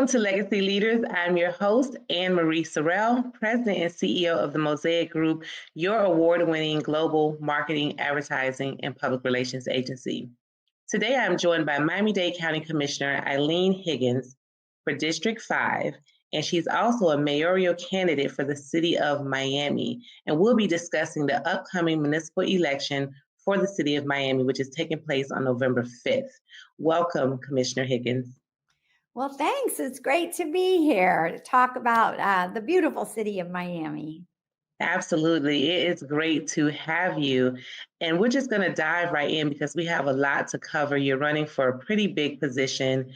Welcome to Legacy Leaders. I'm your host, Ann Marie Sorrell, President and CEO of the Mosaic Group, your award winning global marketing, advertising, and public relations agency. Today, I'm joined by Miami-Dade County Commissioner Eileen Higgins for District 5, and she's also a mayoral candidate for the city of Miami. And we'll be discussing the upcoming municipal election for the city of Miami, which is taking place on November 5th. Welcome, Commissioner Higgins. Well, thanks. It's great to be here to talk about the beautiful city of Miami. Absolutely. It is great to have you. And we're just going to dive right in because we have a lot to cover. You're running for a pretty big position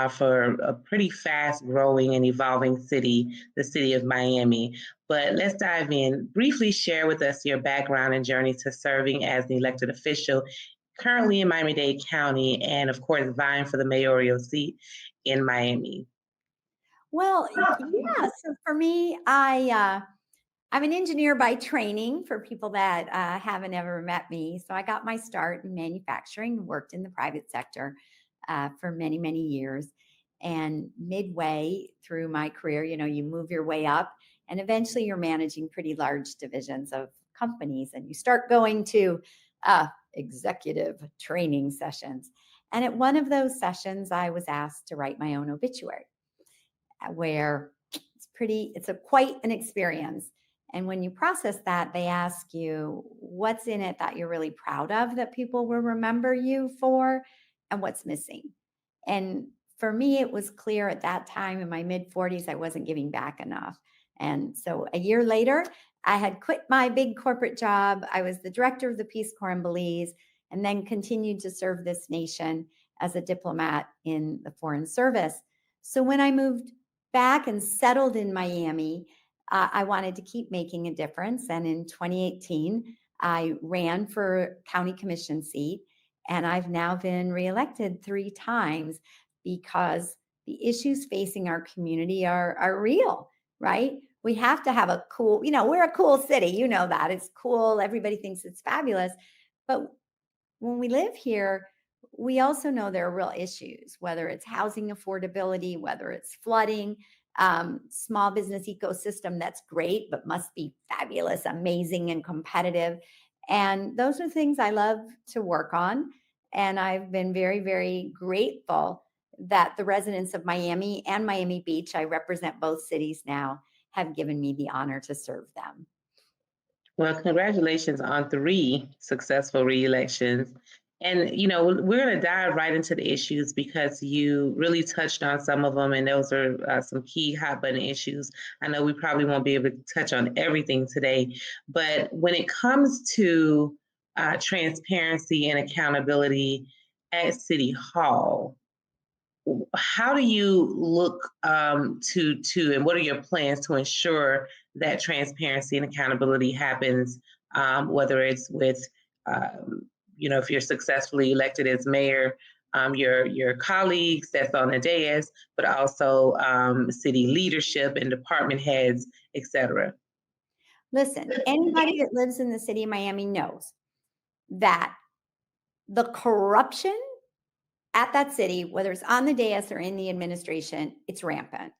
for a pretty fast growing and evolving city, the city of Miami. But let's dive in. Briefly share with us your background and journey to serving as an elected official currently in Miami-Dade County and, of course, vying for the mayoral seat in Miami. Well, yeah. So for me, I'm an engineer by training. For people that haven't ever met me, so I got my start in manufacturing. Worked in the private sector for many, many years. And midway through my career, you move your way up, and eventually you're managing pretty large divisions of companies, and you start going to executive training sessions. And at one of those sessions, I was asked to write my own obituary, where it's quite an experience. And when you process that, they ask you what's in it that you're really proud of that people will remember you for, and what's missing. And for me, it was clear at that time in my mid 40s, I wasn't giving back enough. And so a year later, I had quit my big corporate job. I was the director of the Peace Corps in Belize, and then continued to serve this nation as a diplomat in the Foreign Service. So when I moved back and settled in Miami, I wanted to keep making a difference. And in 2018, I ran for county commission seat, and I've now been reelected 3 times because the issues facing our community are real, right? We have to have a cool, we're a cool city. You know that. It's cool. Everybody thinks it's fabulous. But when we live here, we also know there are real issues, whether it's housing affordability, whether it's flooding, small business ecosystem that's great, but must be fabulous, amazing, and competitive. And those are things I love to work on. And I've been very, very grateful that the residents of Miami and Miami Beach, I represent both cities now, have given me the honor to serve them. Well, congratulations on 3 successful re-elections. And, we're going to dive right into the issues because you really touched on some of them, and those are some key hot button issues. I know we probably won't be able to touch on everything today, but when it comes to transparency and accountability at City Hall, how do you look to and what are your plans to ensure that transparency and accountability happens, whether it's with if you're successfully elected as mayor, your colleagues that's on the dais, but also city leadership and department heads, etc. Listen, anybody that lives in the city of Miami knows that the corruption at that city, whether it's on the dais or in the administration, it's rampant.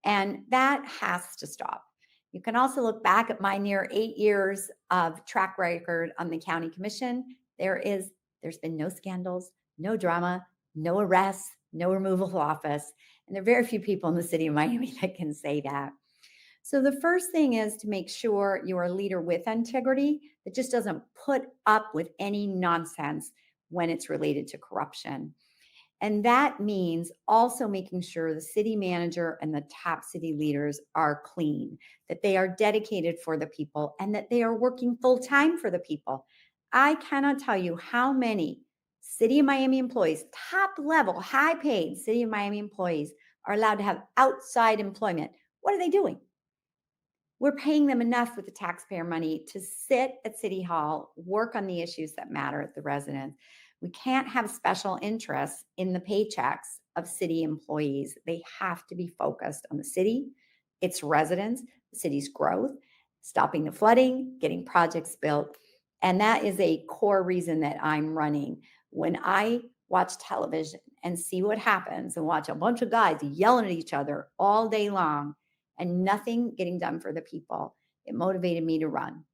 And that has to stop. You can also look back at my near 8 years of track record on the county commission. There's been no scandals, no drama, no arrests, no removal of office. And there are very few people in the city of Miami that can say that. So the first thing is to make sure you're a leader with integrity that just doesn't put up with any nonsense when it's related to corruption. And that means also making sure the city manager and the top city leaders are clean, that they are dedicated for the people, and that they are working full time for the people. I cannot tell you how many City of Miami employees, top level, high paid City of Miami employees, are allowed to have outside employment. What are they doing? We're paying them enough with the taxpayer money to sit at City Hall, work on the issues that matter at the residents. We can't have special interests in the paychecks of city employees. They have to be focused on the city, its residents, the city's growth, stopping the flooding, getting projects built. And that is a core reason that I'm running. When I watch television and see what happens and watch a bunch of guys yelling at each other all day long and nothing getting done for the people. It motivated me to run.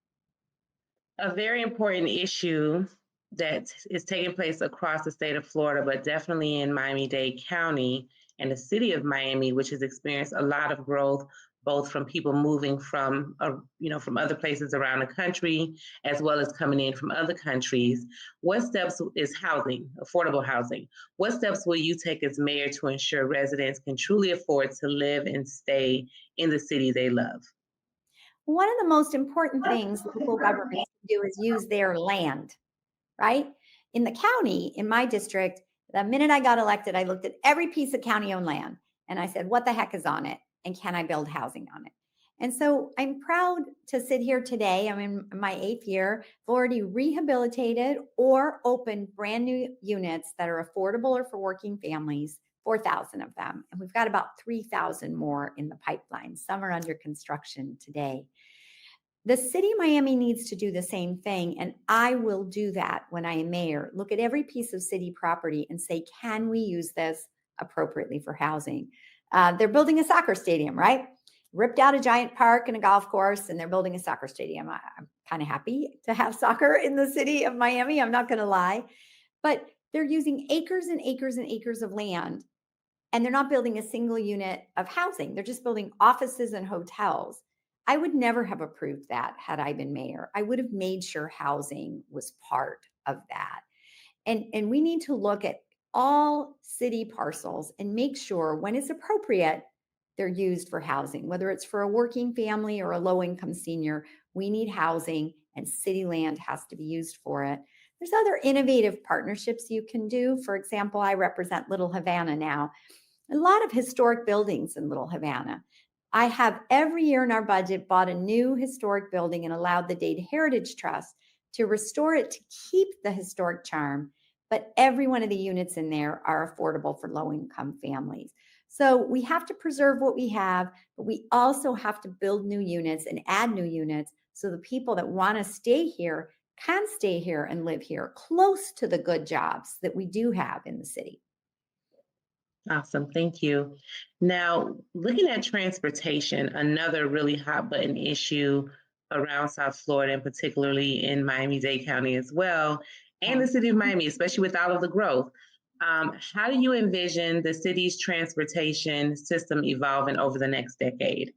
A very important issue that is taking place across the state of Florida, but definitely in Miami-Dade County and the city of Miami, which has experienced a lot of growth, both from people moving from, from other places around the country, as well as coming in from other countries. What steps is housing, affordable housing? What steps will you take as mayor to ensure residents can truly afford to live and stay in the city they love? One of the most important things local governments can do is use their land, right? In the county, in my district, the minute I got elected, I looked at every piece of county owned land and I said, what the heck is on it? And can I build housing on it? And so I'm proud to sit here today. I'm in my 8th year. I've already rehabilitated or opened brand new units that are affordable or for working families, 4,000 of them. And we've got about 3,000 more in the pipeline. Some are under construction today. The city of Miami needs to do the same thing, and I will do that when I am mayor. Look at every piece of city property and say, can we use this appropriately for housing? They're building a soccer stadium, right? Ripped out a giant park and a golf course, and they're building a soccer stadium. I'm kind of happy to have soccer in the city of Miami. I'm not going to lie. But they're using acres and acres and acres of land, and they're not building a single unit of housing. They're just building offices and hotels. I would never have approved that had I been mayor. I would have made sure housing was part of that. And we need to look at all city parcels and make sure when it's appropriate, they're used for housing, whether it's for a working family or a low-income senior. We need housing and city land has to be used for it. There's other innovative partnerships you can do. For example, I represent Little Havana now. A lot of historic buildings in Little Havana. I have every year in our budget bought a new historic building and allowed the Dade Heritage Trust to restore it to keep the historic charm, but every one of the units in there are affordable for low-income families. So we have to preserve what we have, but we also have to build new units and add new units so the people that want to stay here can stay here and live here close to the good jobs that we do have in the city. Awesome, thank you. Now, looking at transportation, another really hot button issue around South Florida, and particularly in Miami-Dade County as well, and the city of Miami, especially with all of the growth. How do you envision the city's transportation system evolving over the next decade?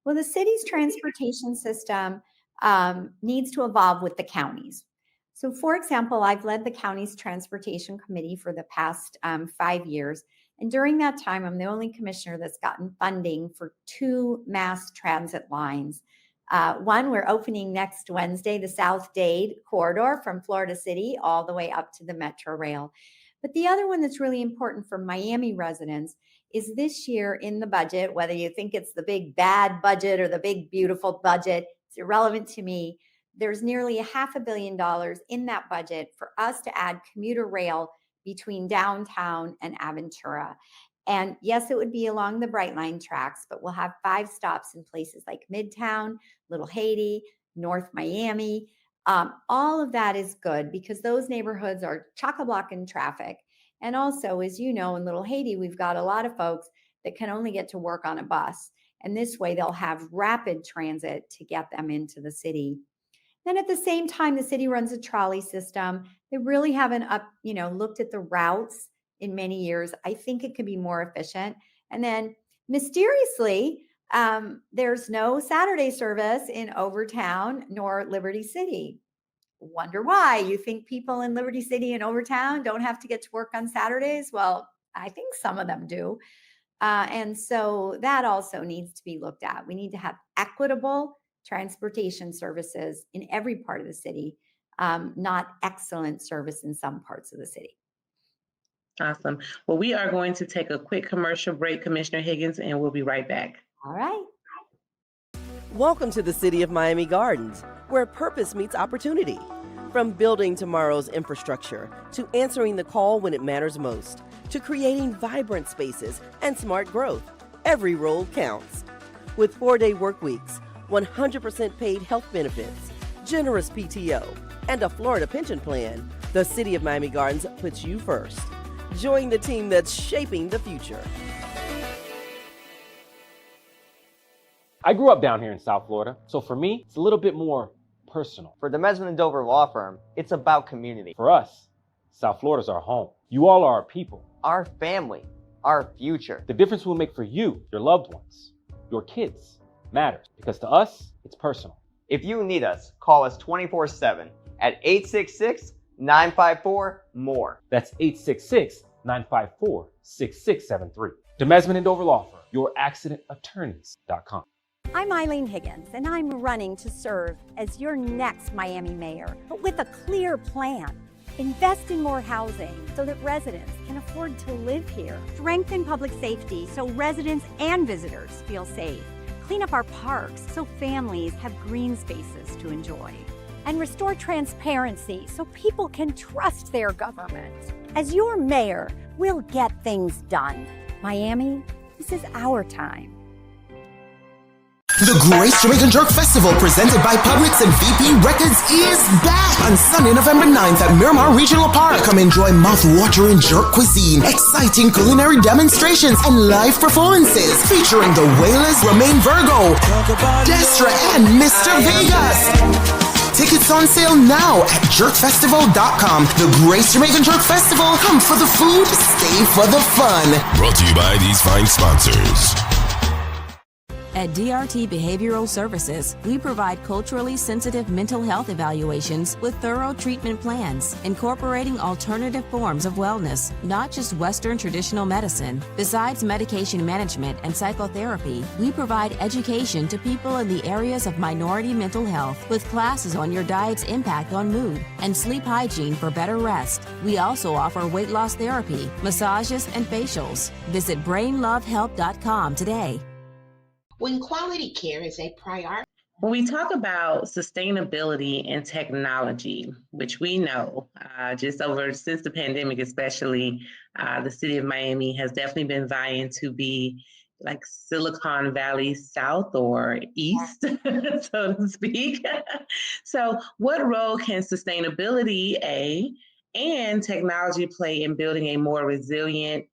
Well, the city's transportation system needs to evolve with the counties. So, for example, I've led the county's transportation committee for the past 5 years. And during that time, I'm the only commissioner that's gotten funding for 2 mass transit lines. One, we're opening next Wednesday, the South Dade corridor from Florida City all the way up to the Metro Rail. But the other one that's really important for Miami residents is this year in the budget, whether you think it's the big bad budget or the big beautiful budget, it's irrelevant to me. There's nearly $500 million in that budget for us to add commuter rail between downtown and Aventura. And yes, it would be along the Brightline tracks, but we'll have 5 stops in places like Midtown, Little Haiti, North Miami. All of that is good because those neighborhoods are chock-a-block in traffic. And also, as you know, in Little Haiti, we've got a lot of folks that can only get to work on a bus. And this way they'll have rapid transit to get them into the city. Then at the same time, the city runs a trolley system. They really haven't looked at the routes in many years. I think it could be more efficient. And then mysteriously, there's no Saturday service in Overtown nor Liberty City. Wonder why. You think people in Liberty City and Overtown don't have to get to work on Saturdays? Well, I think some of them do. And so that also needs to be looked at. We need to have equitable transportation services in every part of the city, not excellent service in some parts of the city. Awesome. Well, we are going to take a quick commercial break, Commissioner Higgins, and we'll be right back. All right. Welcome to the City of Miami Gardens, where purpose meets opportunity. From building tomorrow's infrastructure, to answering the call when it matters most, to creating vibrant spaces and smart growth, every role counts. With 4-day work weeks, 100% paid health benefits, generous PTO, and a Florida pension plan, The City of Miami Gardens puts you first. Join the team that's shaping the future. I grew up down here in South Florida, so for me, it's a little bit more personal. For the Mesman & Dover Law Firm, it's about community. For us, South Florida's our home. You all are our people. Our family, our future. The difference we'll make for you, your loved ones, your kids, matters. Because to us, it's personal. If you need us, call us 24/7 at 866-954-MORE. That's 866-954-6673. The Mesman & Dover Law Firm, youraccidentattorneys.com. I'm Eileen Higgins, and I'm running to serve as your next Miami mayor, but with a clear plan. Invest in more housing so that residents can afford to live here. Strengthen public safety so residents and visitors feel safe. Clean up our parks so families have green spaces to enjoy. And restore transparency so people can trust their government. As your mayor, we'll get things done. Miami, this is our time. The Grace Jamaican Jerk Festival, presented by Publix and VP Records, is back on Sunday, November 9th at Miramar Regional Park. Come enjoy mouth-watering jerk cuisine, exciting culinary demonstrations, and live performances featuring the Wailers, Romaine Virgo, Destra, and Mr. Vegas. Tickets on sale now at jerkfestival.com. The Grace Jamaican Jerk Festival. Come for the food, stay for the fun. Brought to you by these fine sponsors. At DRT Behavioral Services, we provide culturally sensitive mental health evaluations with thorough treatment plans, incorporating alternative forms of wellness, not just Western traditional medicine. Besides medication management and psychotherapy, we provide education to people in the areas of minority mental health with classes on your diet's impact on mood and sleep hygiene for better rest. We also offer weight loss therapy, massages, and facials. Visit brainlovehelp.com today. When quality care is a priority. When we talk about sustainability and technology, which we know just over since the pandemic, especially the city of Miami has definitely been vying to be like Silicon Valley South or East, so to speak. So what role can sustainability, and technology play in building a more resilient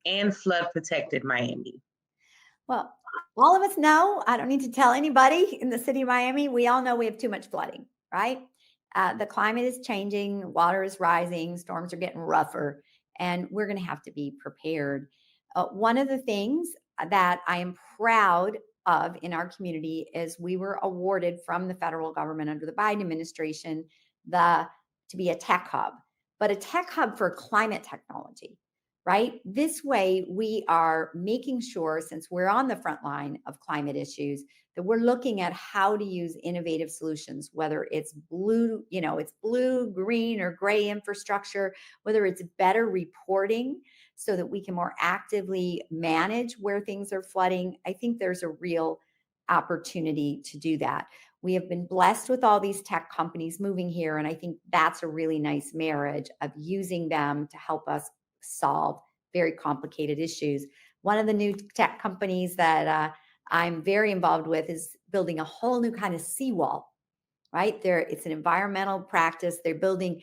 and flood protected Miami? Well, all of us know, I don't need to tell anybody in the city of Miami, we all know we have too much flooding, right? The climate is changing, water is rising, storms are getting rougher, and we're going to have to be prepared. One of the things that I am proud of in our community is we were awarded from the federal government under the Biden administration to be a tech hub, but a tech hub for climate technology. Right? This way, we are making sure, since we're on the front line of climate issues, that we're looking at how to use innovative solutions, whether it's blue, it's blue, green, or gray infrastructure, whether it's better reporting so that we can more actively manage where things are flooding. I think there's a real opportunity to do that. We have been blessed with all these tech companies moving here, and I think that's a really nice marriage of using them to help us solve very complicated issues. One of the new tech companies that I'm very involved with is building a whole new kind of seawall, right? It's an environmental practice. They're building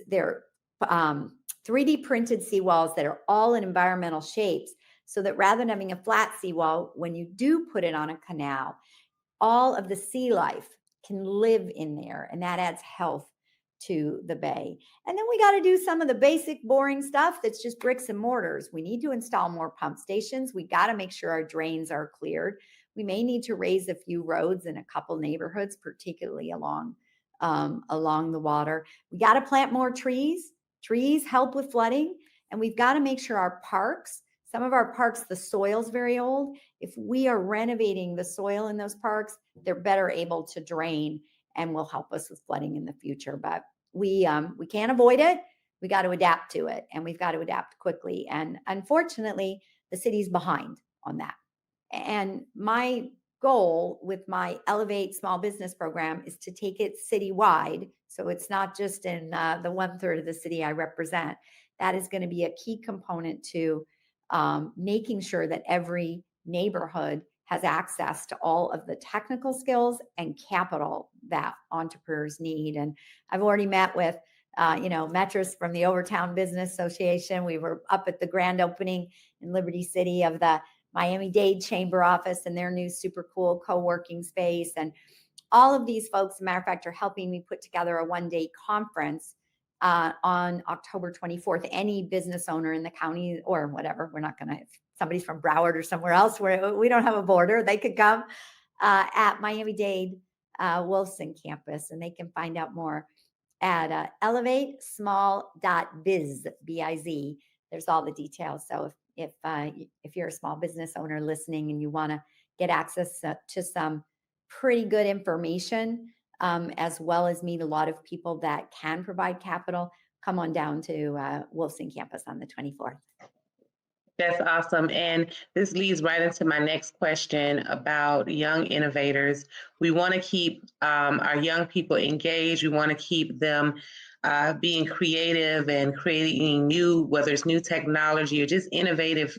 they're 3D printed seawalls that are all in environmental shapes so that rather than having a flat seawall, when you do put it on a canal, all of the sea life can live in there, and that adds health to the bay. And then we got to do some of the basic boring stuff that's just bricks and mortars. We need to install more pump stations. We got to make sure our drains are cleared. We may need to raise a few roads in a couple neighborhoods, particularly along the water. We got to plant more trees. Trees help with flooding. And we've got to make sure our parks, some of our parks, the soil's very old. If we are renovating the soil in those parks, they're better able to drain and will help us with flooding in the future. But we can't avoid it. We got to adapt to it, and we've got to adapt quickly. And unfortunately, the city's behind on that. And my goal with my Elevate Small Business Program is to take it citywide. So it's not just in the 1/3 of the city I represent. That is going to be a key component to making sure that every neighborhood has access to all of the technical skills and capital that entrepreneurs need. And I've already met with Metris from the Overtown Business Association. We were up at the grand opening in Liberty City of the Miami-Dade Chamber office and their new super cool co-working space. And all of these folks, as a matter of fact, are helping me put together a one-day conference on October 24th. Any business owner in the county or whatever, we're not going to, if somebody's from Broward or somewhere else where we don't have a border, they could come at Miami-Dade Wilson campus, and they can find out more at elevatesmall.biz, B-I-Z. There's all the details. So if you're a small business owner listening and you want to get access to some pretty good information, as well as meet a lot of people that can provide capital, come on down to Wilson campus on the 24th. That's awesome. And this leads right into my next question about young innovators. We want to keep our young people engaged. We want to keep them being creative and creating new, whether it's new technology or just innovative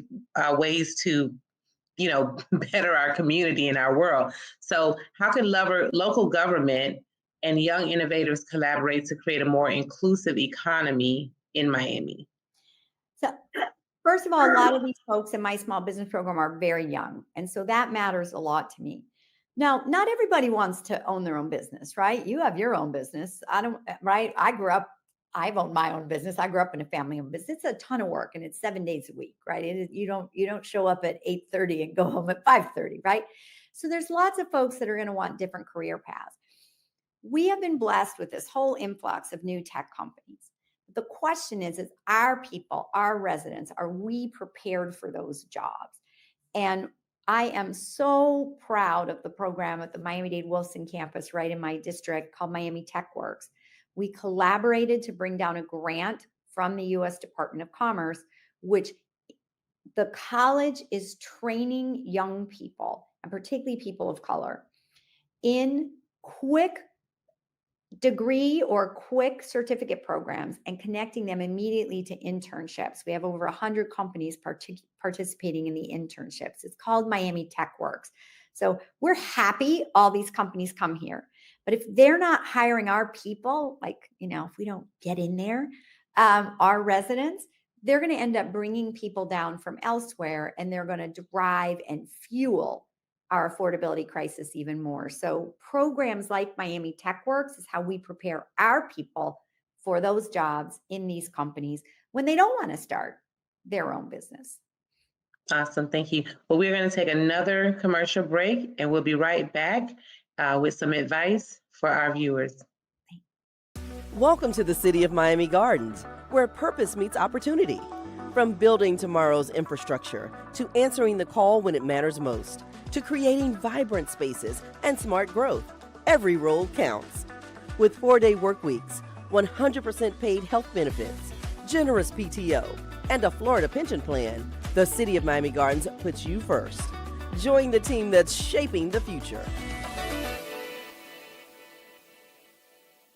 ways to, better our community and our world. So how can local government and young innovators collaborate to create a more inclusive economy in Miami? So first of all, a lot of these folks in my small business program are very young. And so that matters a lot to me. Now, not everybody wants to own their own business, right? You have your own business. I've owned my own business. I grew up in a family-owned business. It's a ton of work, and it's 7 days a week, right? You don't show up at 8:30 and go home at 5:30, right? So there's lots of folks that are going to want different career paths. We have been blessed with this whole influx of new tech companies. The question is our people, our residents, are we prepared for those jobs? And I am so proud of the program at the Miami-Dade Wilson campus right in my district called Miami Tech Works. We collaborated to bring down a grant from the U.S. Department of Commerce, which the college is training young people, and particularly people of color, in quick degree or quick certificate programs and connecting them immediately to internships. We have over 100 companies participating in the internships. It's called Miami Tech Works. So we're happy all these companies come here. But if they're not hiring our people, if we don't get in there, our residents, they're going to end up bringing people down from elsewhere, and they're going to drive and fuel our affordability crisis even more. So programs like Miami Tech Works is how we prepare our people for those jobs in these companies when they don't want to start their own business. Awesome. Thank you. Well, we're going to take another commercial break, and we'll be right back with some advice for our viewers. Welcome to the City of Miami Gardens, where purpose meets opportunity. From building tomorrow's infrastructure to answering the call when it matters most, to creating vibrant spaces and smart growth, every role counts. With 4-day work weeks, 100% paid health benefits, generous PTO, and a Florida pension plan, the City of Miami Gardens puts you first. Join the team that's shaping the future.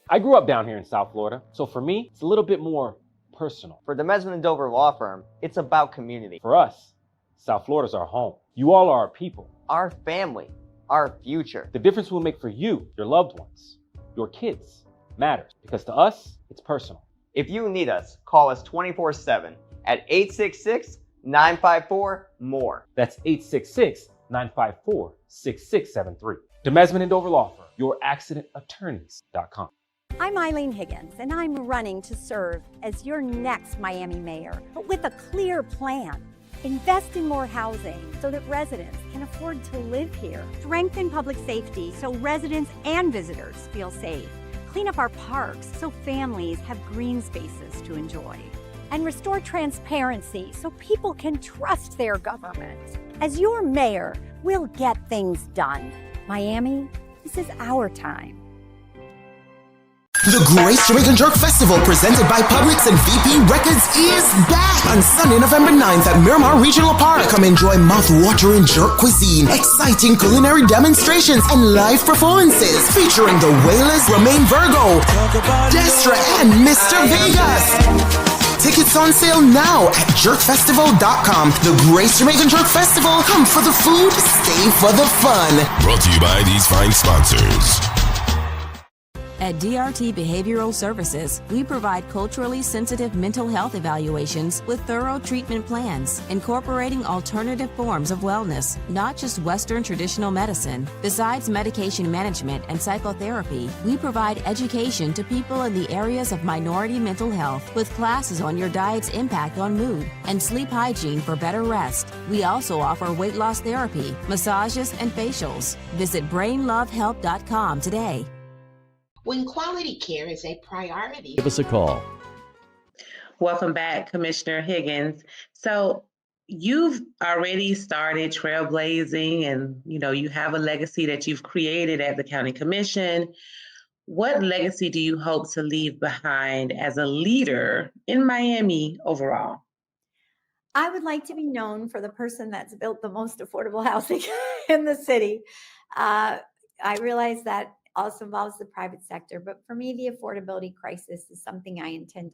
I grew up down here in South Florida, so for me, it's a little bit more personal. For the Mesman & Dover Law Firm, it's about community. For us, South Florida's our home. You all are our people. Our family, our future. The difference we'll make for you, your loved ones, your kids, matters, because to us, it's personal. If you need us, call us 24/7 at 866-954-MORE. That's 866-954-6673. The Mesman & Dover Law Firm, youraccidentattorneys.com. I'm Eileen Higgins, and I'm running to serve as your next Miami mayor, but with a clear plan. Invest in more housing so that residents can afford to live here. Strengthen public safety so residents and visitors feel safe. Clean up our parks so families have green spaces to enjoy. And restore transparency so people can trust their government. As your mayor, we'll get things done. Miami, this is our time. The Grace Jamaican Jerk Festival, presented by Publix and VP Records, is back on Sunday, November 9th at Miramar Regional Park. Come enjoy mouth-watering jerk cuisine, exciting culinary demonstrations, and live performances featuring the Wailers, Romaine Virgo, Destra, and Mr. Vegas. Tickets on sale now at jerkfestival.com. The Grace Jamaican Jerk Festival. Come for the food, stay for the fun. Brought to you by these fine sponsors. At DRT Behavioral Services, we provide culturally sensitive mental health evaluations with thorough treatment plans, incorporating alternative forms of wellness, not just Western traditional medicine. Besides medication management and psychotherapy, we provide education to people in the areas of minority mental health with classes on your diet's impact on mood and sleep hygiene for better rest. We also offer weight loss therapy, massages, and facials. Visit brainlovehelp.com today. When quality care is a priority, give us a call. Welcome back, Commissioner Higgins. So you've already started trailblazing and, you have a legacy that you've created at the County Commission. What legacy do you hope to leave behind as a leader in Miami overall? I would like to be known for the person that's built the most affordable housing in the city. I realize that also involves the private sector, but for me, the affordability crisis is something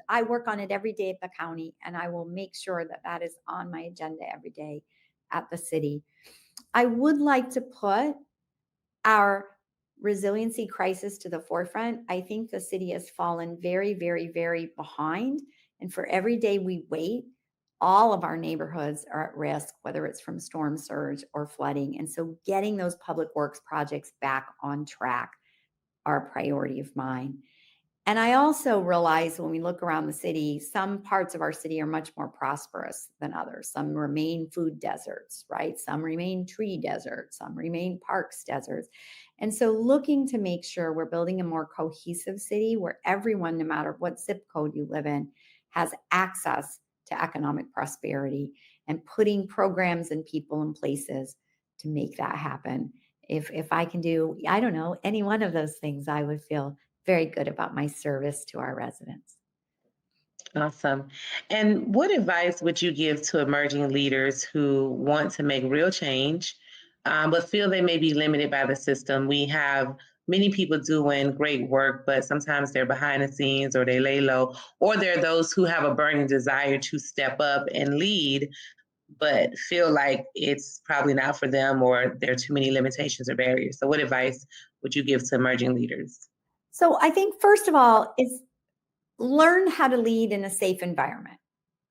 I work on it every day at the county, and I will make sure that that is on my agenda every day at the city. I would like to put our resiliency crisis to the forefront. I think the city has fallen very, very, very behind. And for every day we wait, all of our neighborhoods are at risk, whether it's from storm surge or flooding. And so getting those public works projects back on track are a priority of mine. And I also realize when we look around the city, some parts of our city are much more prosperous than others. Some remain food deserts, right? Some remain tree deserts, some remain parks deserts. And so looking to make sure we're building a more cohesive city where everyone, no matter what zip code you live in, has access to economic prosperity, and putting programs and people in places to make that happen. If I can do, I don't know, any one of those things, I would feel very good about my service to our residents. Awesome. And what advice would you give to emerging leaders who want to make real change, but feel they may be limited by the system? We have many people doing great work, but sometimes they're behind the scenes or they lay low, or there are those who have a burning desire to step up and lead, but feel like it's probably not for them or there are too many limitations or barriers. So what advice would you give to emerging leaders? So I think first of all is learn how to lead in a safe environment,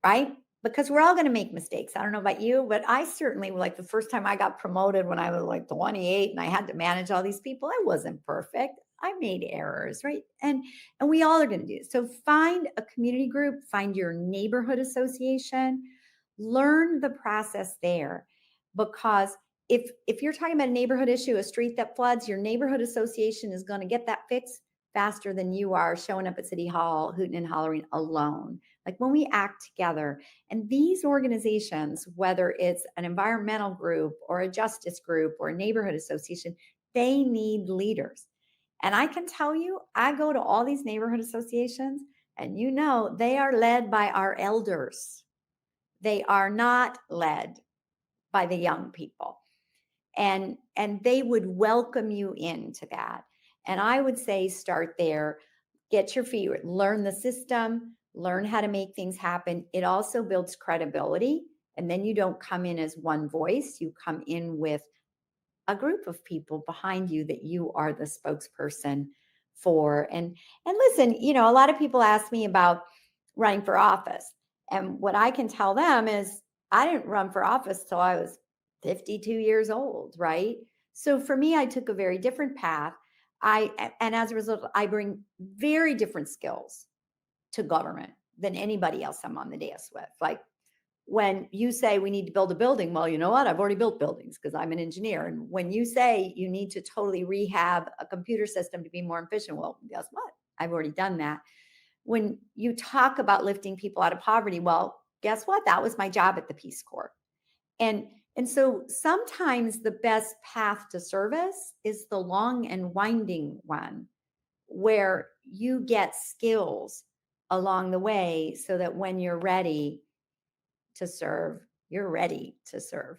right? Because we're all going to make mistakes. I don't know about you, but I certainly, like the first time I got promoted when I was like 28 and I had to manage all these people, I wasn't perfect. I made errors, right? And we all are going to do it. So find a community group, find your neighborhood association, learn the process there. Because if you're talking about a neighborhood issue, a street that floods, your neighborhood association is going to get that fixed faster than you are showing up at City Hall, hooting and hollering alone. Like when we act together, and these organizations, whether it's an environmental group or a justice group or a neighborhood association, they need leaders. And I can tell you, I go to all these neighborhood associations and they are led by our elders. They are not led by the young people. And they would welcome you into that. And I would say start there, get your feet, learn the system, learn how to make things happen. It also builds credibility. And then you don't come in as one voice, you come in with a group of people behind you that you are the spokesperson for. And listen, a lot of people ask me about running for office. And what I can tell them is I didn't run for office till I was 52 years old, right? So for me, I took a very different path. And as a result, I bring very different skills to government than anybody else I'm on the dais with. Like when you say we need to build a building, well, you know what? I've already built buildings because I'm an engineer. And when you say you need to totally rehab a computer system to be more efficient, well, guess what? I've already done that. When you talk about lifting people out of poverty, well, guess what? That was my job at the Peace Corps. And so sometimes the best path to service is the long and winding one, where you get skills along the way so that when you're ready to serve, you're ready to serve.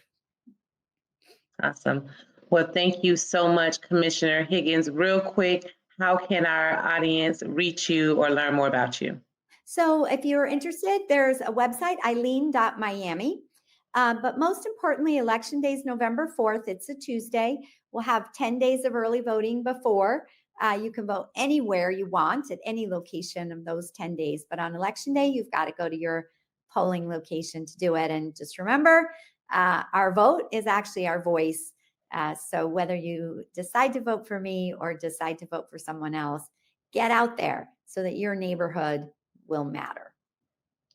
Awesome. Well, thank you so much, Commissioner Higgins. Real quick, how can our audience reach you or learn more about you? So if you're interested, there's a website, Eileen.Miami. But most importantly, Election Day is November 4th. It's a Tuesday. We'll have 10 days of early voting before. You can vote anywhere you want at any location of those 10 days. But on election day, you've got to go to your polling location to do it. And just remember, our vote is actually our voice. So whether you decide to vote for me or decide to vote for someone else, get out there so that your neighborhood will matter.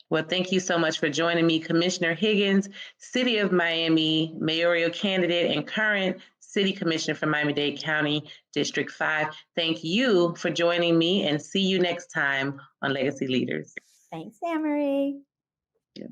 Well, thank you so much for joining me, Commissioner Higgins, City of Miami mayoral candidate and current City Commissioner for Miami-Dade County, District 5. Thank you for joining me, and see you next time on Legacy Leaders. Thanks, Ann Marie. Yeah.